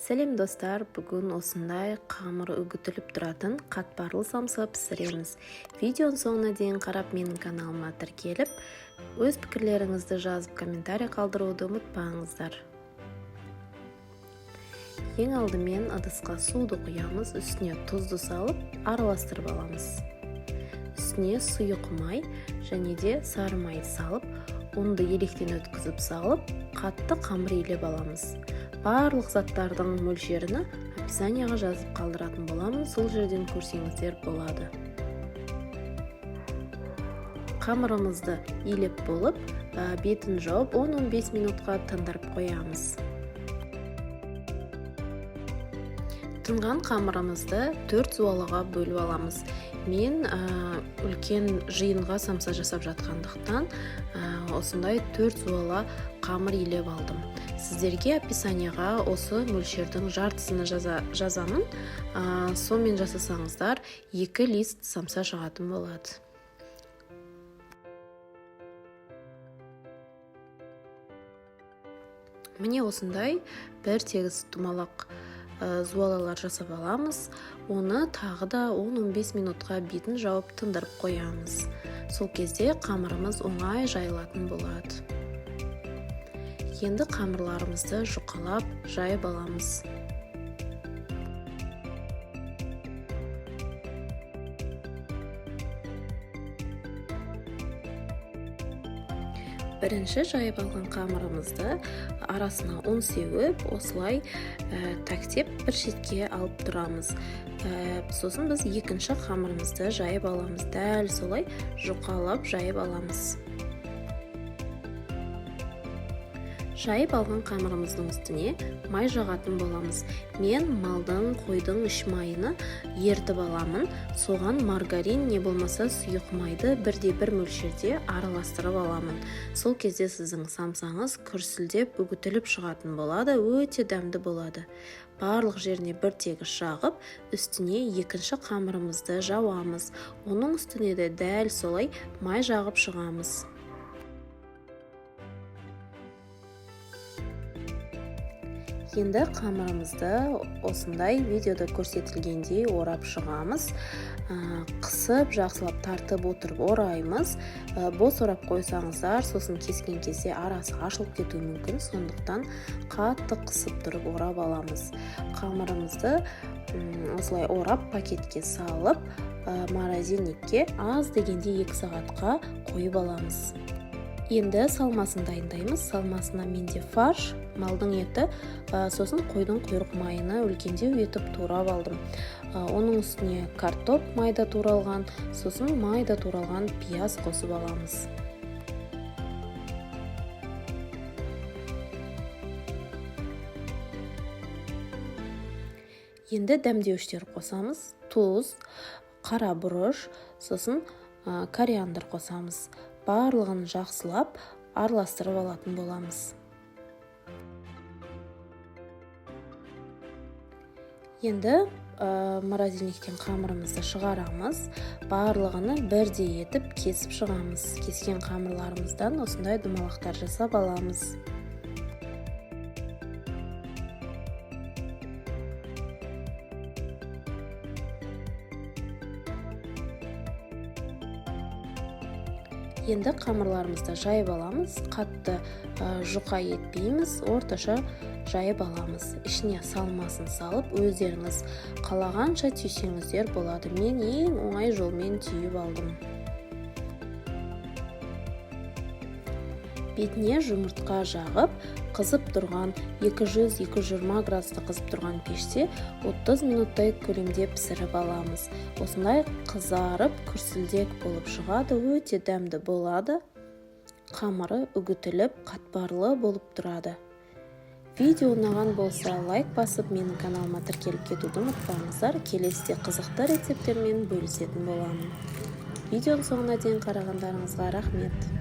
Сәлем достар, бүгін осындай қамыры үгітіліп тұратын қатпарлы самса пісіреміз. Видеоның соңына дейін қарап менің каналыма тіркеліп, өз пікірлеріңізді жазып комментарий қалдыруды ұмытпаңыздар. Ең алдымен ыдысқа суды құямыз, үстіне тұзды салып, араластырып аламыз. Үстіне сұйық май және де сары майды салып, ұнды електен өткізіп салып, қатты қамыр илеп аламыз. Барлық заттардың мөлшерін описанияға жазып қалдыратын боламын, сол жерден көрсеңіздер болады. Қамырымызды илеп болып, бетін жауып 10-15 минутқа тындырып қоямыз. Тынған қамырымызды 4 зуалыға бөліп аламыз. Мен үлкен жиынға самса жасап жатқандықтан осындай 4 зуала қамыр илеп алдым. Сіздерге описанияға осы мөлшердің жартысыны жазамын. Сонымен жасасаңыздар 2 лист самса шығатын болады. Міне осындай бір тегіс тұмалақ зуалалар жасап аламыз. Оны тағы да 10-15 минутқа бетін жауып тындырып қоямыз. Сол кезде қамырымыз оңай жайылатын болады. Енді қамырларымызды жұқалап жайып аламыз. Бірінші жайып алған қамырымызды арасына ұн сеуіп, осылай тәктеп бір шетке алып тұрамыз. Сосын біз екінші қамырымызды жайып аламыз. Дәл солай жұқалап жайып аламыз. Жайып алған қамырымыздың үстіне май жағатын боламыз. Мен малдың, қойдың іш майыны ертіп аламын. Соған маргарин не болмаса сұйық майды бірде-бір мөлшерде араластырып аламын. Сол кезде сіздің самсаңыз күрсілдеп үгітіліп шығатын болады, өте дәмді болады. Барлық жеріне бір тегіс жағып, үстіне екінші қамырымызды жауамыз. Оның үстіне де дәл солай май жағып шығамыз. Енді қамырымызды осындай видеода көрсетілгендей орап шығамыз. Қысып, жақсылап тартып отырып ораймыз. Бос орап қойсаңыздар, сосын кескен кезде арасы ашылып кетуі мүмкін, сондықтан қатты қысып тұрып орап аламыз. Қамырымызды осылай орап пакетке салып, морозильникке аз дегенде 2 сағатқа қойып аламыз. Енді салмасын дайындаймыз. Салмасына менде фарш, малдың еті, сосын қойдың құйрық майына үлкендеу етіп турап алдым. Оның үстіне картоп майда туралған, сосын майда туралған пияз қосып аламыз. Енді дәмдеуіштер қосамыз. Тұз, қара бұрыш, сосын кориандр қосамыз. Барлығын жақсылап араластырып алатын боламыз. Енді морозильниктен қамырымызды шығарамыз. Барлығыны бірдей етіп кесіп шығамыз. Кескен қамырларымыздан осындай домалақтар жасап аламыз. Енді қамырларымызды жайып аламыз. Қатты жұқа етпейміз, орташа жайып аламыз. Ішіне салмасын салып, өздеріңіз қалағанша түйсеңіздер болады. Мен ең оңай жолмен түйіп алдым. Бетіне жұмыртқа жағып, қызып тұрған 200-220 градуста қызып тұрған пеште 30 минуттай көлемде пісіріп аламыз. Осындай қызарып, күрсілдек болып шығады, өте дәмді болады. Қамыры үгітіліп, қатпарлы болып тұрады. Видео ұнаған болса, лайк басып, менің каналыма тіркеліп кетуді ұмытпаңыздар. Келесіде қызықты рецептермен бөлісетін боламын. Видеоның соңына дейін қарағандарыңызға рахмет.